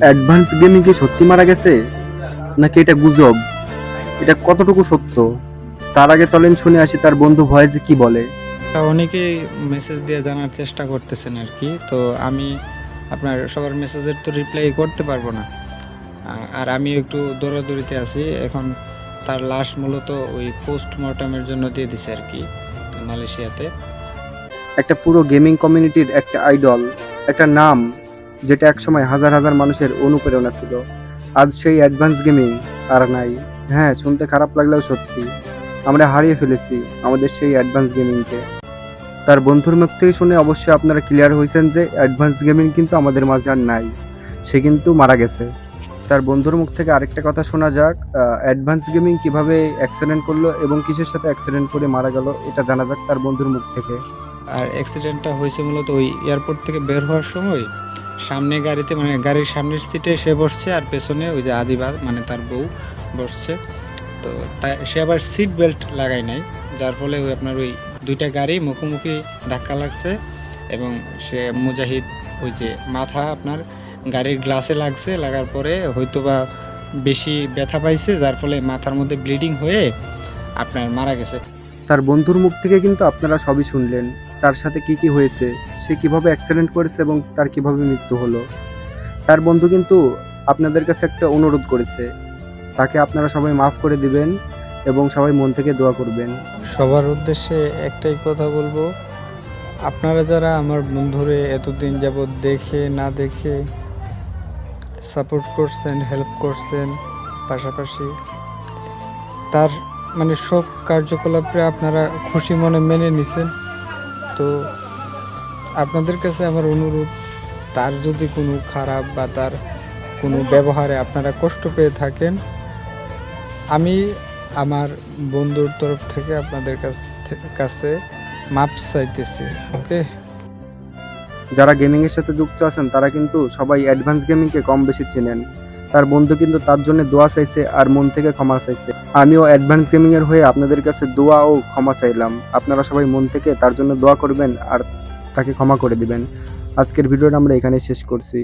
Advance gaming কি সত্যি মারা গেছে নাকি এটা গুজব? এটা কতটুকু সত্য? তার আগে চলেন শুনে আসি তার বন্ধু ভয়েসে কি বলে। অনেকেই মেসেজ দিয়ে জানার চেষ্টা করতেছেন আর কি। তো আমি আপনার সবার মেসেজের তো রিপ্লাই করতে পারবো না। আর আমি একটু দৌড়াদৌড়িতে আছি এখন। তার লাশ মূলত ওই পোস্টমর্টমের জন্য দিয়ে দিছে আর কি, মালয়েশিয়াতে। একটা পুরো গেমিং কমিউনিটির একটা আইডল, একটা নাম যেটা একসময় হাজার হাজার মানুষের অনুপ্রেরণা ছিল, আজ সেই অ্যাডভান্স গেমিং আর নাই। হ্যাঁ, শুনতে খারাপ লাগলেও সত্যি, আমরা হারিয়ে ফেলেছি আমাদের সেই অ্যাডভান্স গেমিংকে। তার বন্ধুর মুখ থেকে শুনে অবশ্যই আপনারা ক্লিয়ার হয়েছেন যে অ্যাডভান্স গেমিং কিন্তু আমাদের মাঝে আর নাই, সে কিন্তু মারা গেছে। তার বন্ধুর মুখ থেকে আরেকটা কথা শোনা যাক। অ্যাডভান্স গেমিং কিভাবে অ্যাক্সিডেন্ট করলো এবং কিসের সাথে অ্যাক্সিডেন্ট করে মারা গেল এটা জানা যাক তার বন্ধুর মুখ থেকে। আর অ্যাক্সিডেন্টটা হয়েছে মূলত ওই এয়ারপোর্ট থেকে বের হওয়ার সময় সামনে গাড়িতে, মানে গাড়ির সামনের সিটে সে বসছে আর পেছনে ওই যে আদিবা মানে তার বউ বসছে। তো তাই সে আবার সিট বেল্ট লাগায় নাই, যার ফলে ওই আপনার ওই দুইটা গাড়ি মুখোমুখি ধাক্কা লাগছে এবং সে মুজাহিদ ওই যে মাথা আপনার গাড়ির গ্লাসে লাগছে, লাগার পরে হয়তোবা বেশি ব্যথা পাইছে, যার ফলে মাথার মধ্যে ব্লিডিং হয়ে আপনার মারা গেছে। তার বন্ধুর মুখ থেকে কিন্তু আপনারা সবই শুনলেন, তার সাথে কি কি হয়েছে, সে কিভাবে অ্যাক্সিডেন্ট করেছে এবং তার কিভাবে মৃত্যু হলো। তার বন্ধু কিন্তু আপনাদের কাছে একটা অনুরোধ করেছে, তাকে আপনারা সবাই মাফ করে দিবেন এবং সবাই মন থেকে দোয়া করবেন। সবার উদ্দেশ্যে একটাই কথা বলবো, আপনারা যারা আমার বন্ধুরে এতদিন যাবৎ দেখে না দেখে সাপোর্ট করছেন, হেল্প করছেন, পাশাপাশি তার মানে সব কার্যকলাপে আপনারা খুশি মনে মেনে নিছেন, তো আপনাদের কাছে আমার অনুরোধ, তার যদি কোনো খারাপ বা তার কোনো ব্যবহারে আপনারা কষ্ট পেয়ে থাকেন, আমি আমার বন্ধুর তরফ থেকে আপনাদের কাছে মাপ চাইতেছি। ওকে। যারা গেমিং এর সাথে যুক্ত আছেন তারা কিন্তু সবাই অ্যাডভান্স গেমিং কে কম বেশি চেনেন। তার বন্ধু কিন্তু তার জন্য দোয়া চাইছে আর মন থেকে ক্ষমা চাইছে। আমিও অ্যাডভান্স গেমিং এর হয়ে আপনাদের কাছে দোয়া ও ক্ষমা চাইলাম। আপনারা সবাই মন থেকে তার জন্য দোয়া করবেন আর তাকে ক্ষমা করে দিবেন। আজকের ভিডিওটা আমরা এখানে শেষ করছি।